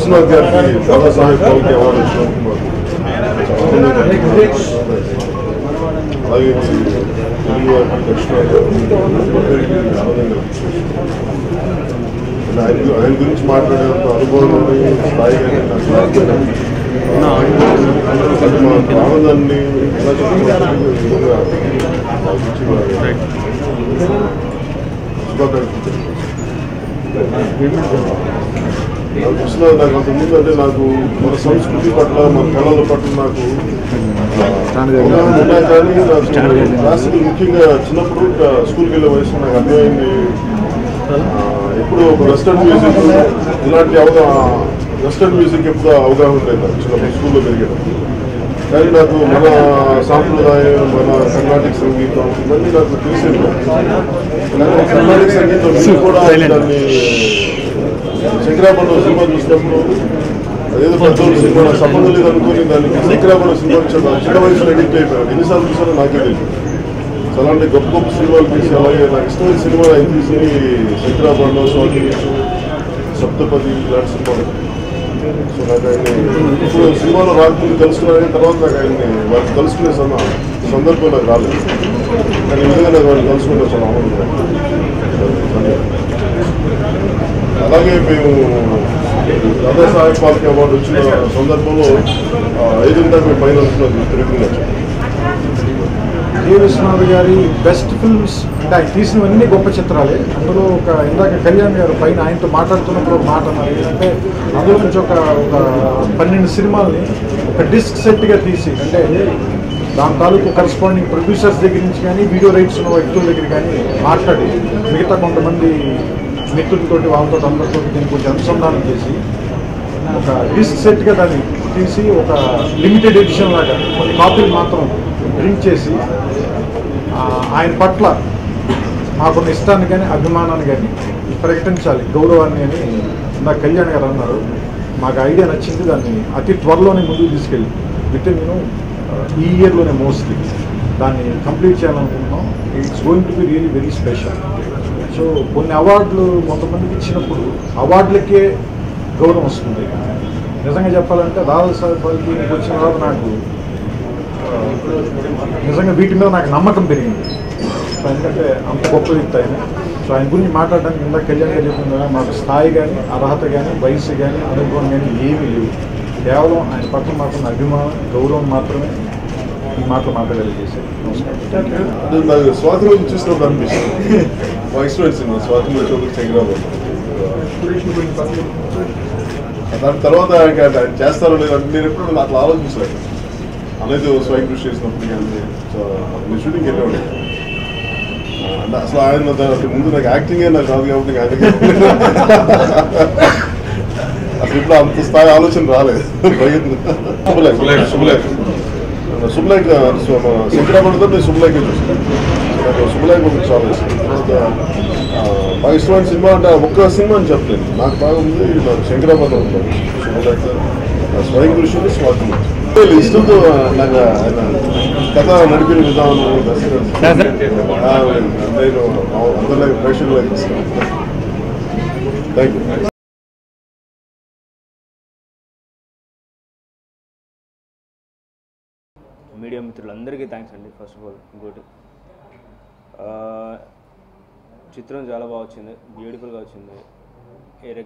విశ్వనాథ్ గారికి దాదాసాహెబ్ ఫాల్కే అవార్డు వచ్చినందుకు మాకు అలాగే తెలుగు వారికి దక్షిణ ఆయన గురించి మాట్లాడేంత అనుభవం స్థాయి ఆనందాన్ని ఎలా విశ్వనాథ్ నాకు అంత ముందు అంటే నాకు మన సంస్కృతి పట్ల మన కళల పట్ల నాకు ఉన్నాయి కానీ నాకు క్లాసికల్ ముఖ్యంగా చిన్నప్పుడు స్కూల్కి వెళ్ళే వయసు నాకు అర్థమైంది ఎప్పుడు ఒక వెస్టర్న్ మ్యూజిక్ ఇలాంటి వెస్టర్న్ మ్యూజిక్ ఎప్పుడు అవగాహన లేదు చిన్నప్పుడు స్కూల్లో పెరిగేటప్పుడు కానీ నాకు మన సాంప్రదాయం మన కర్ణాటక సంగీతం ఇవన్నీ నాకు తెలిసేది కానీ కర్ణాటక సంగీతం కూడా దాన్ని శంకరాభరణం సినిమా చూసినప్పుడు అదేదో పెద్దోళ్ళు సినిమా నాకు సంబంధం లేదు అనుకుని దానికి శంకరాభరణం సినిమా చిన్న వయసులో ఎడిక్ట్ అయిపోయాను ఎన్నిసార్లు చూసానో నాకే తెలియదు సో అలాంటి గొప్ప గొప్ప సినిమాలు తీసి అలాగే నాకు ఇష్టమైన సినిమాలు ఆయన తీసి శంకరాభరణం స్వామి సప్తపది ఇలాంటి సినిమాలు సో నాకు ఆయన ఇప్పుడు సినిమాలో రాకుండా తెలుసుకున్నాను తర్వాత నాకు ఆయన్ని వాళ్ళు తెలుసుకునే సందర్భం నాకు రాలేదు కానీ నిజంగా నాకు వాళ్ళు తెలుసుకుంటే చాలా ఆనందం అలాగే మేము దాదాసాహెబ్ ఫాల్కే అవార్డు వచ్చిన సందర్భంలో 5 గంటలకు మేము పైన తిరుగుతుంది కె. విశ్వనాథ్ గారి బెస్ట్ ఫిల్మ్స్ అంటే ఆయన తీసినవన్నీ గొప్ప చిత్రాలే అందులో ఒక ఇందాక కళ్యాణ్ గారు పైన ఆయనతో మాట్లాడుతున్నప్పుడు ఒక మాట అన్నారు అంటే అందులో నుంచి ఒక 12 సినిమాల్ని ఒక డిస్క్ సెట్గా తీసి అంటే దాని తాలూకు కరస్పాండింగ్ ప్రొడ్యూసర్స్ దగ్గర నుంచి కానీ వీడియో రైట్స్ ఉన్న వ్యక్తుల దగ్గర కానీ మాట్లాడి మిగతా కొంతమంది మిత్రులతోటి వాళ్ళతో అందరితో దీన్ని కొంచెం అనుసంధానం చేసి ఒక డిస్క్ సెట్గా దాన్ని తీసి ఒక లిమిటెడ్ ఎడిషన్ లాగా కొన్ని కాపీలు మాత్రం ప్రింట్ చేసి ఆయన పట్ల మాకున్న ఇష్టాన్ని కానీ అభిమానాన్ని కానీ ప్రకటించాలి గౌరవాన్ని అని నా కళ్యాణ్ గారు అన్నారు మాకు ఐడియా నచ్చింది దాన్ని అతి త్వరలోనే ముందుకు తీసుకెళ్ళి విత్ ఇన్ ఈ ఇయర్లోనే మోస్ట్లీ దాన్ని కంప్లీట్ చేయాలనుకుంటున్నాం it's going to be really very special so కొన్ని అవార్డులు కొంతమందికి ఇచ్చినప్పుడు అవార్డులకే గౌరవం వస్తుంది నిజంగా చెప్పాలంటే దాదాసాహెబ్ ఫాల్కే వచ్చిన తర్వాత నాకు నిజంగా వీటి మీద నాకు నమ్మకం పెరిగింది సో ఎందుకంటే అంత గొప్ప వ్యక్తి ఆయన సో ఆయన గురించి మాట్లాడడానికి ఇందాక కళ్యాణ్ గారు చెప్పింది కదా మాకు స్థాయి కానీ అర్హత కానీ వయసు కానీ అనుభవం కానీ ఏమీ లేవు కేవలం ఆయన పట్ల మాకున్న అభిమానం గౌరవం మాత్రమే ఈ మాటలు మాట్లాడగలిగేసారు నాకు స్వాతంత్రం చూసినప్పుడు అనిపిస్తుంది మా ఇష్టమైన సినిమా స్వాతంత్రం చోటు శంకరాభరణం దాని తర్వాత చేస్తారో లేదు నేను ఎప్పుడు అట్లా ఆలోచించలేదు అనేది స్వయం కృషి చేసినప్పుడు కానీ నేను షూటింగ్కి వెళ్ళేవాడు అంటే అసలు ఆయన ముందు నాకు యాక్టింగే నాకు రాదు కాబట్టి అసలు ఇప్పుడు అంత స్థాయి ఆలోచన రాలేదు శుభలేఖ శంకరాభరణంతో నేను శుభలేఖ చూసాను నాకు శుభలేఖ ఒకటి చాలా ఇష్టం బాగా ఇష్టమైన సినిమా అంటే ఒక్క సినిమా అని చెప్పలేదు నాకు బాగా ఉంది నాకు శంకరాభరణం ఉంటుంది శుభలేఖ స్వయం కృషి ఉంది స్వాతంత్రం ఇష్టంతో నాకు ఆయన కథ నడిపిన విధానం నేను అందరిలాగా ప్రేక్షకులకు ఇస్తాను థ్యాంక్ యూ మీడియా మిత్రులందరికీ థ్యాంక్స్ అండి ఫస్ట్ ఆఫ్ ఆల్ ఇంకోటి చిత్రం చాలా బాగా వచ్చింది బ్యూటిఫుల్గా వచ్చింది